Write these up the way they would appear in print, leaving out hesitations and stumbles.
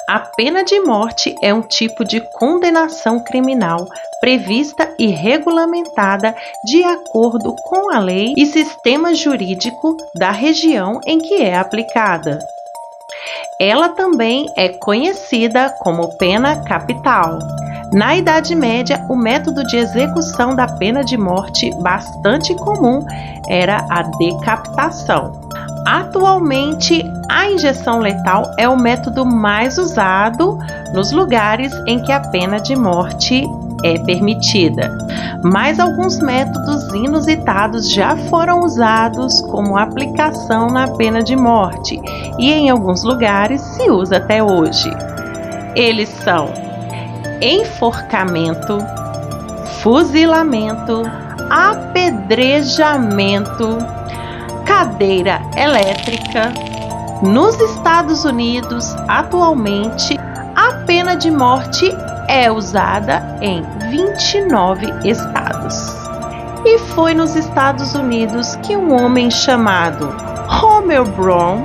A pena de morte é um tipo de condenação criminal prevista e regulamentada de acordo com a lei e sistema jurídico da região em que é aplicada. Ela também é conhecida como pena capital. Na Idade Média, o método de execução da pena de morte bastante comum era a decapitação. Atualmente, a injeção letal é o método mais usado nos lugares em que a pena de morte é permitida. Mas alguns métodos inusitados já foram usados como aplicação na pena de morte e em alguns lugares se usa até hoje. Eles são enforcamento, fuzilamento, apedrejamento, cadeira elétrica. Nos Estados Unidos, atualmente, a pena de morte é usada em 29 estados. E foi nos Estados Unidos que um homem chamado Homer Brown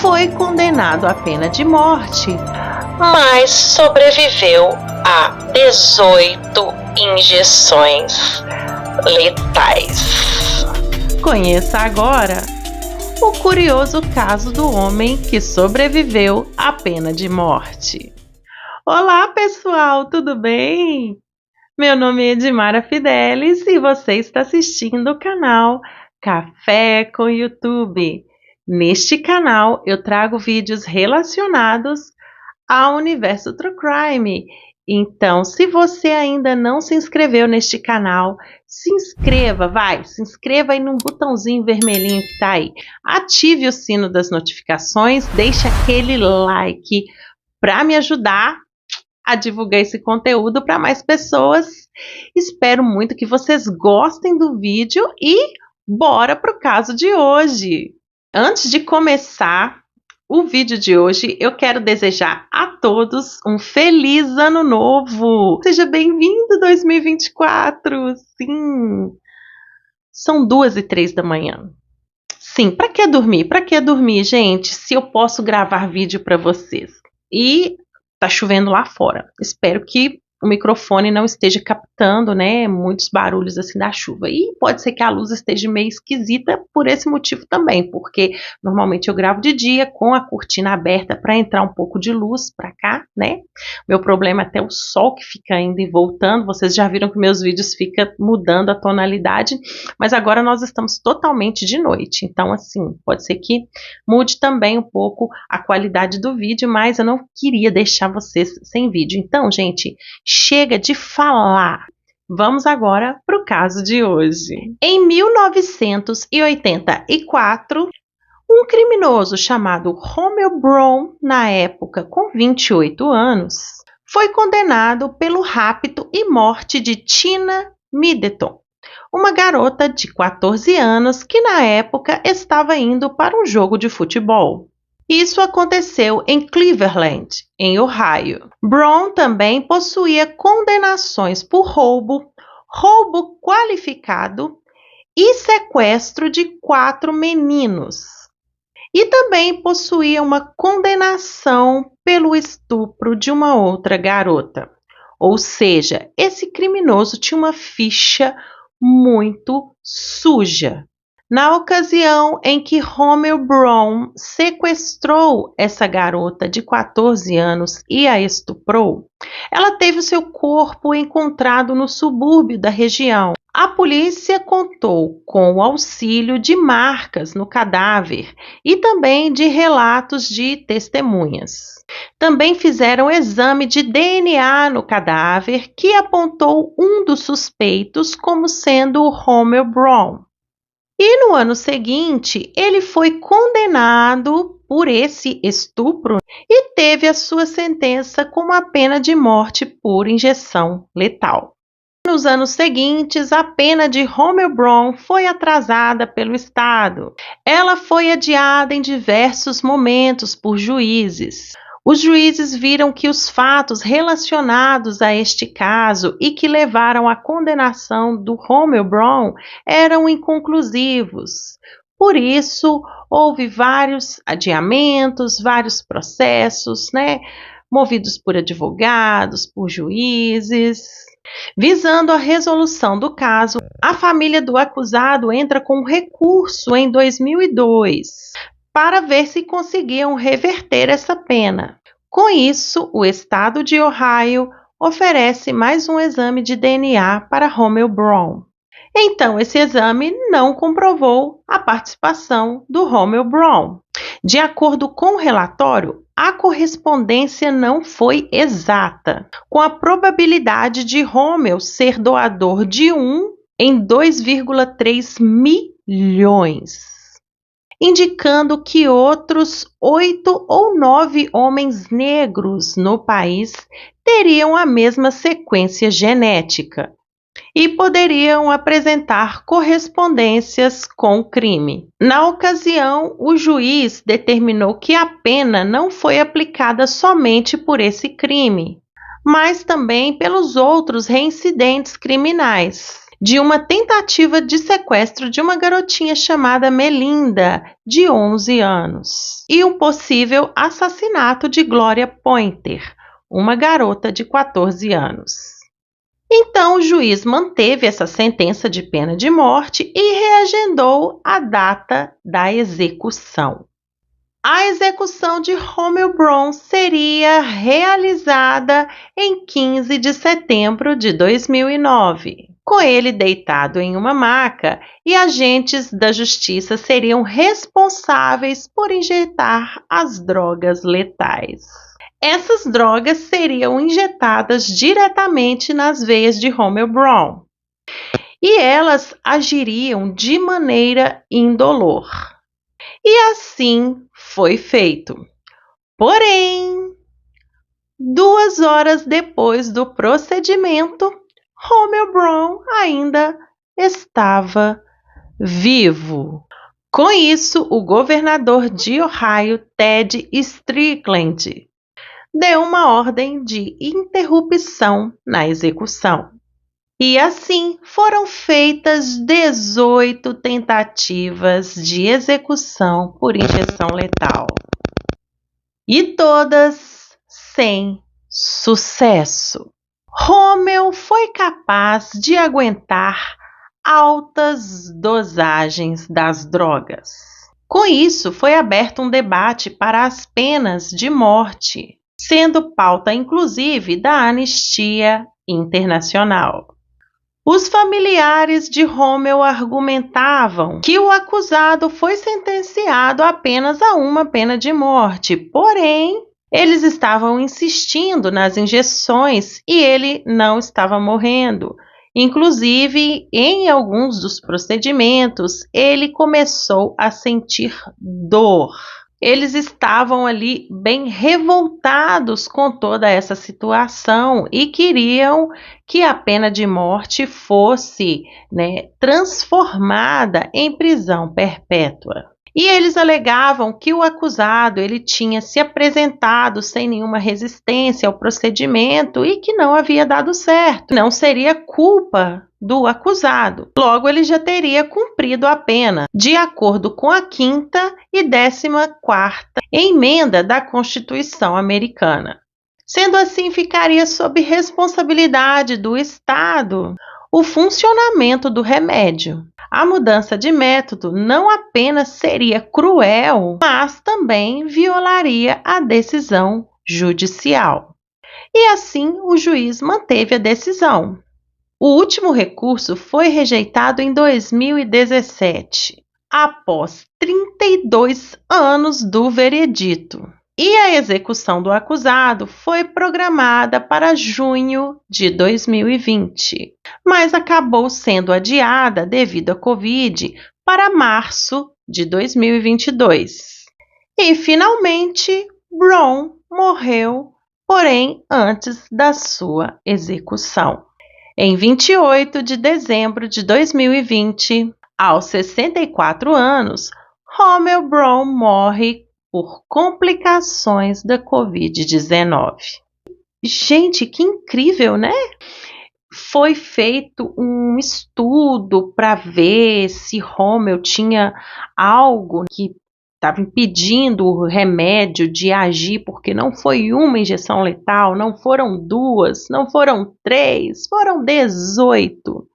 foi condenado à pena de morte, mas sobreviveu a 18 injeções letais. Conheça agora o curioso caso do homem que sobreviveu à pena de morte. Olá, pessoal, tudo bem? Meu nome é Edmara Fidelis e você está assistindo o canal Café com YouTube. Neste canal eu trago vídeos relacionados ao universo True Crime. Então, se você ainda não se inscreveu neste canal, se inscreva aí no botãozinho vermelhinho que está aí. Ative o sino das notificações, deixe aquele like para me ajudar a divulgar esse conteúdo para mais pessoas. Espero muito que vocês gostem do vídeo e bora para o caso de hoje. Antes de começar o vídeo de hoje, eu quero desejar a todos um feliz ano novo. Seja bem-vindo 2024. Sim, são 2h03 da manhã. Sim, para que dormir? Para que dormir, gente, se eu posso gravar vídeo para vocês? E tá chovendo lá fora. Espero que o microfone não esteja captando, né, muitos barulhos assim da chuva. E pode ser que a luz esteja meio esquisita por esse motivo também, porque normalmente eu gravo de dia com a cortina aberta para entrar um pouco de luz para cá, né? Meu problema é até o sol que fica indo e voltando. Vocês já viram que meus vídeos ficam mudando a tonalidade, mas agora nós estamos totalmente de noite. Então, assim, pode ser que mude também um pouco a qualidade do vídeo, mas eu não queria deixar vocês sem vídeo. Então, gente, chega de falar. Vamos agora para o caso de hoje. Em 1984, um criminoso chamado Homer Brown, na época com 28 anos, foi condenado pelo rapto e morte de Tina Middleton, uma garota de 14 anos que na época estava indo para um jogo de futebol. Isso aconteceu em Cleveland, em Ohio. Brown também possuía condenações por roubo, roubo qualificado e sequestro de 4 meninos. E também possuía uma condenação pelo estupro de uma outra garota. Ou seja, esse criminoso tinha uma ficha muito suja. Na ocasião em que Homer Brown sequestrou essa garota de 14 anos e a estuprou, ela teve o seu corpo encontrado no subúrbio da região. A polícia contou com o auxílio de marcas no cadáver e também de relatos de testemunhas. Também fizeram exame de DNA no cadáver que apontou um dos suspeitos como sendo o Homer Brown. E no ano seguinte, ele foi condenado por esse estupro e teve a sua sentença como a pena de morte por injeção letal. Nos anos seguintes, a pena de Homer Brown foi atrasada pelo Estado. Ela foi adiada em diversos momentos por juízes. Os juízes viram que os fatos relacionados a este caso e que levaram à condenação do Homer Brown eram inconclusivos. Por isso, houve vários adiamentos, vários processos, né, movidos por advogados, por juízes. Visando a resolução do caso, a família do acusado entra com um recurso em 2002 para ver se conseguiam reverter essa pena. Com isso, o estado de Ohio oferece mais um exame de DNA para Romeo Brown. Então, esse exame não comprovou a participação do Romeo Brown. De acordo com o relatório, a correspondência não foi exata, com a probabilidade de Romeo ser doador de 1 em 2,3 milhões, indicando que outros 8 ou 9 homens negros no país teriam a mesma sequência genética e poderiam apresentar correspondências com o crime. Na ocasião, o juiz determinou que a pena não foi aplicada somente por esse crime, mas também pelos outros reincidentes criminais, de uma tentativa de sequestro de uma garotinha chamada Melinda, de 11 anos, e um possível assassinato de Gloria Pointer, uma garota de 14 anos. Então, o juiz manteve essa sentença de pena de morte e reagendou a data da execução. A execução de Romeo Brown seria realizada em 15 de setembro de 2009, com ele deitado em uma maca, e agentes da justiça seriam responsáveis por injetar as drogas letais. Essas drogas seriam injetadas diretamente nas veias de Romeo Brown e elas agiriam de maneira indolor. E assim foi feito. Porém, 2 horas depois do procedimento, Romeo Brown ainda estava vivo. Com isso, o governador de Ohio, Ted Strickland, deu uma ordem de interrupção na execução. E assim foram feitas 18 tentativas de execução por injeção letal. E todas sem sucesso. Romeo foi capaz de aguentar altas dosagens das drogas. Com isso, foi aberto um debate para as penas de morte, sendo pauta inclusive da Anistia Internacional. Os familiares de Romeo argumentavam que o acusado foi sentenciado apenas a uma pena de morte, porém, eles estavam insistindo nas injeções e ele não estava morrendo. Inclusive, em alguns dos procedimentos, ele começou a sentir dor. Eles estavam ali bem revoltados com toda essa situação e queriam que a pena de morte fosse, transformada em prisão perpétua. E eles alegavam que o acusado ele tinha se apresentado sem nenhuma resistência ao procedimento e que não havia dado certo. Não seria culpa do acusado. Logo, ele já teria cumprido a pena, de acordo com a 5ª e 14ª emenda da Constituição Americana. Sendo assim, ficaria sob responsabilidade do Estado o funcionamento do remédio. A mudança de método não apenas seria cruel, mas também violaria a decisão judicial. E assim, o juiz manteve a decisão. O último recurso foi rejeitado em 2017, após 32 anos do veredito. E a execução do acusado foi programada para junho de 2020, mas acabou sendo adiada devido à Covid para março de 2022. E, finalmente, Brown morreu, porém antes da sua execução. Em 28 de dezembro de 2020, aos 64 anos, Romeo Brown morre por complicações da Covid-19. Gente, que incrível, né? foi feito um estudo para ver se Rommel tinha algo que estava impedindo o remédio de agir, porque não foi uma injeção letal, não foram duas, não foram três, foram 18.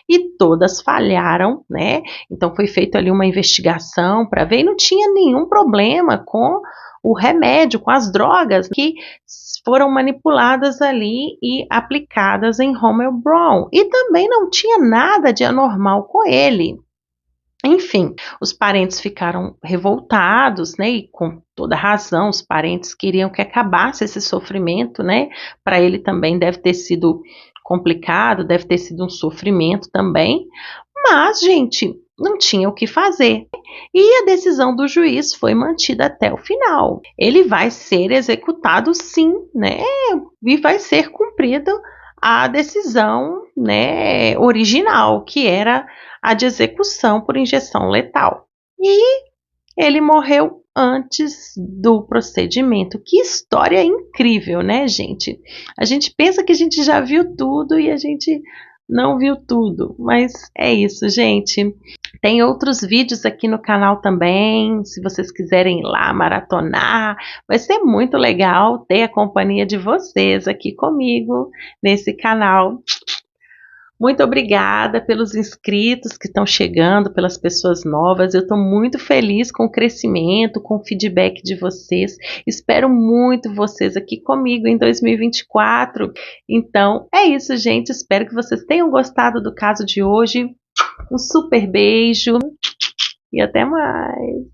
E todas falharam, né? Então foi feita ali uma investigação para ver e não tinha nenhum problema com o remédio, com as drogas que foram manipuladas ali e aplicadas em Rommel Brown. E também não tinha nada de anormal com ele. Enfim, os parentes ficaram revoltados, né? E com toda razão, os parentes queriam que acabasse esse sofrimento, né? Para ele também deve ter sido complicado, deve ter sido um sofrimento também. Mas, gente, não tinha o que fazer. E a decisão do juiz foi mantida até o final. Ele vai ser executado, sim, né? E vai ser cumprida a decisão, né, original, que era a de execução por injeção letal. E ele morreu antes do procedimento. Que história incrível, né, gente? A gente pensa que a gente já viu tudo e a gente não viu tudo, mas é isso, gente. Tem outros vídeos aqui no canal também, se vocês quiserem ir lá maratonar, vai ser muito legal ter a companhia de vocês aqui comigo nesse canal. Muito obrigada pelos inscritos que estão chegando, pelas pessoas novas. Eu estou muito feliz com o crescimento, com o feedback de vocês. Espero muito vocês aqui comigo em 2024. Então, é isso, gente. Espero que vocês tenham gostado do caso de hoje. Um super beijo e até mais.